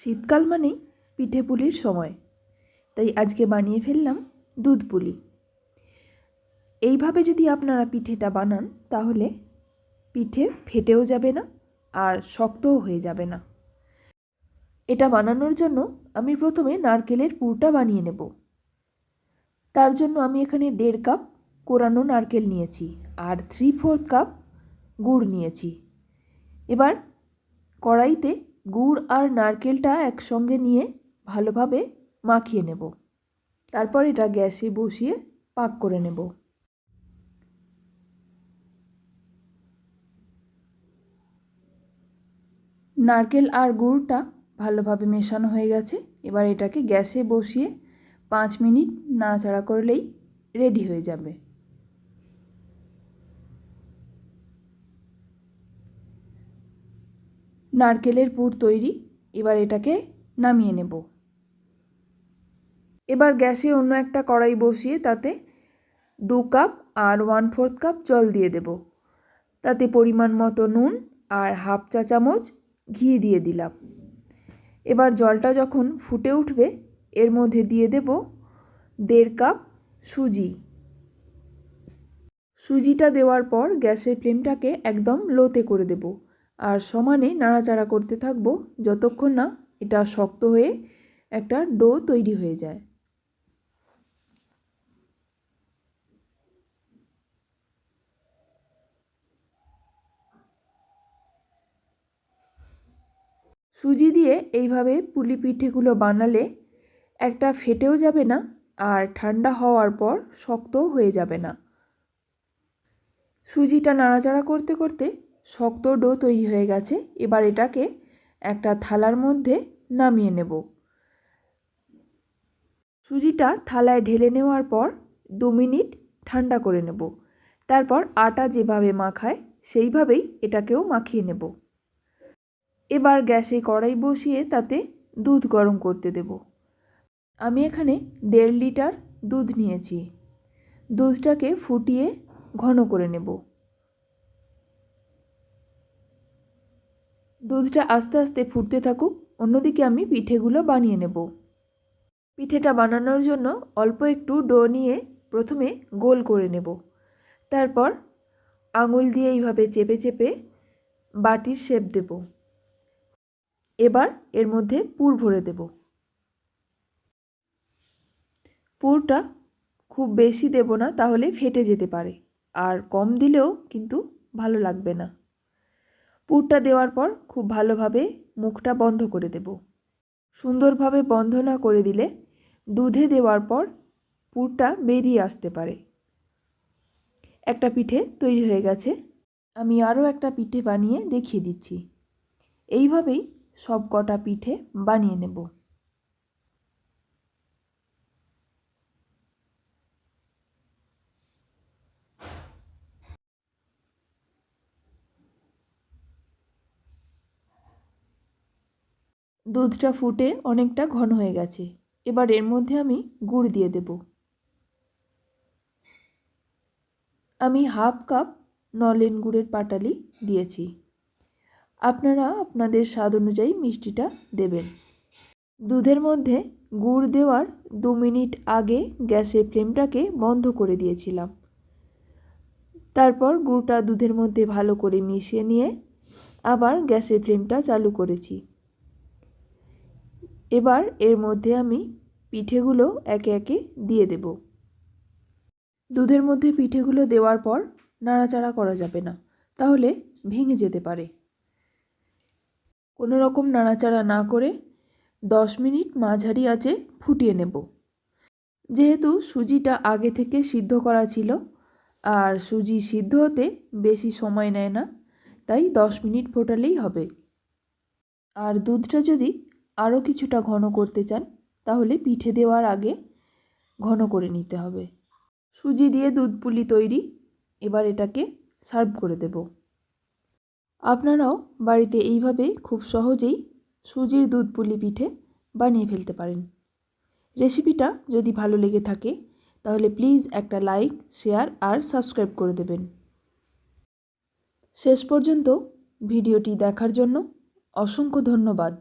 শীতকাল মানেই পিঠে পুলির সময়, তাই আজকে বানিয়ে ফেললাম দুধ পুলি। এইভাবে যদি আপনারা পিঠেটা বানান তাহলে পিঠে ফেটেও যাবে না আর শক্তও হয়ে যাবে না। এটা বানানোর জন্য আমি প্রথমে নারকেলের পুরটা বানিয়ে নেব। তার জন্য আমি এখানে 1.5 কাপ কোরানো নারকেল নিয়েছি আর 3/4 কাপ গুড় নিয়েছি। এবার কড়াইতে গুড় আর নারকেলটা একসঙ্গে নিয়ে ভালোভাবে মাখিয়ে নেব। তারপর এটা গ্যাসে বসিয়ে পাক করে নেব। নারকেল আর গুড়টা ভালোভাবে মেশানো হয়ে গেছে। এবার এটাকে গ্যাসে বসিয়ে 5 মিনিট নাড়াচাড়া করলেই রেডি হয়ে যাবে। নারকেলের পুর তৈরি। এবার এটাকে নামিয়ে নেব। এবার গ্যাসে অন্য একটা কড়াই বসিয়ে তাতে 2 কাপ আর 1/4 কাপ জল দিয়ে দেব। তাতে পরিমাণ মতো নুন আর হাফ চা চামচ ঘি দিয়ে দিলাম। এবার জলটা যখন ফুটে উঠবে এর মধ্যে দিয়ে দেব 1.5 কাপ সুজি। সুজিটা দেওয়ার পর গ্যাসের ফ্লেমটাকে একদম লোতে করে দেব আর সমানে নাড়াচাড়া করতে থাকব যতক্ষণ না এটা শক্ত হয়ে একটা ডো তৈরি হয়ে যায়। সুজি দিয়ে এইভাবে পুলি পিঠেগুলো বানালে একটা ফেটেও যাবে না আর ঠান্ডা হওয়ার পর শক্তও হয়ে যাবে না। সুজিটা নাড়াচাড়া করতে করতে শক্ত ডো তৈরি হয়ে গেছে। এবার এটাকে একটা থালার মধ্যে নামিয়ে নেব। সুজিটা থালায় ঢেলে নেওয়ার পর 2 মিনিট ঠান্ডা করে নেব। তারপর আটা যেভাবে মাখায় সেইভাবেই এটাকেও মাখিয়ে নেব। এবার গ্যাসে কড়াই বসিয়ে তাতে দুধ গরম করতে দেব। আমি এখানে 1.5 লিটার দুধ নিয়েছি। দুধটাকে ফুটিয়ে ঘন করে নেব। দুধটা আস্তে আস্তে ফুটতে থাকুক, অন্যদিকে আমি পিঠেগুলো বানিয়ে নেব। পিঠেটা বানানোর জন্য অল্প একটু ডো নিয়ে প্রথমে গোল করে নেব। তারপর আঙুল দিয়ে এইভাবে চেপে চেপে বাটির শেপ দেব। এবার এর মধ্যে পুর ভরে দেব। পুরটা খুব বেশি দেব না, তাহলে ফেটে যেতে পারে, আর কম দিলেও কিন্তু ভালো লাগবে না। পুরটা দেওয়ার পর খুব ভালোভাবে মুখটা বন্ধ করে দেব। সুন্দরভাবে বন্ধ না করে দিলে দুধে দেওয়ার পর পুরটা বেরিয়ে আসতে পারে। একটা পিঠে তৈরি হয়ে গেছে। আমি আরও একটা পিঠে বানিয়ে দেখিয়ে দিচ্ছি। এইভাবেই সব কটা পিঠে বানিয়ে নেব। দুধটা ফুটে অনেকটা ঘন হয়ে গেছে। এবার এর মধ্যে আমি গুড় দিয়ে দেব। আমি হাফ কাপ নলেন গুড়ের পাটালি দিয়েছি। আপনারা আপনাদের স্বাদ অনুযায়ী মিষ্টিটা দেবেন। দুধের মধ্যে গুড় দেওয়ার 2 মিনিট আগে গ্যাসের ফ্লেমটাকে বন্ধ করে দিয়েছিলাম। তারপর গুড়টা দুধের মধ্যে ভালো করে মিশিয়ে নিয়ে আবার গ্যাসের ফ্লেমটা চালু করেছি। এবার এর মধ্যে আমি পিঠেগুলো একে একে দিয়ে দেব। দুধের মধ্যে পিঠেগুলো দেওয়ার পর নাড়াচাড়া করা যাবে না, তাহলে ভেঙে যেতে পারে। কোনো রকম নাড়াচাড়া না করে 10 মিনিট মাঝারি আঁচে ফুটিয়ে নেব। যেহেতু সুজিটা আগে থেকে সিদ্ধ করা ছিল আর সুজি সিদ্ধ হতে বেশি সময় নেয় না, তাই 10 মিনিট ফোটালেই হবে। আর দুধটা যদি আরও কিছুটা ঘন করতে চান তাহলে পিঠে দেওয়ার আগে ঘন করে নিতে হবে। সুজি দিয়ে দুধ পুলি তৈরি। এবার এটাকে সার্ভ করে দেব। আপনারাও বাড়িতে এইভাবে খুব সহজেই সুজির দুধ পুলি পিঠে বানিয়ে ফেলতে পারেন। রেসিপিটা যদি ভালো লেগে থাকে তাহলে প্লিজ একটা লাইক, শেয়ার আর সাবস্ক্রাইব করে দেবেন। শেষ পর্যন্ত ভিডিওটি দেখার জন্য অসংখ্য ধন্যবাদ।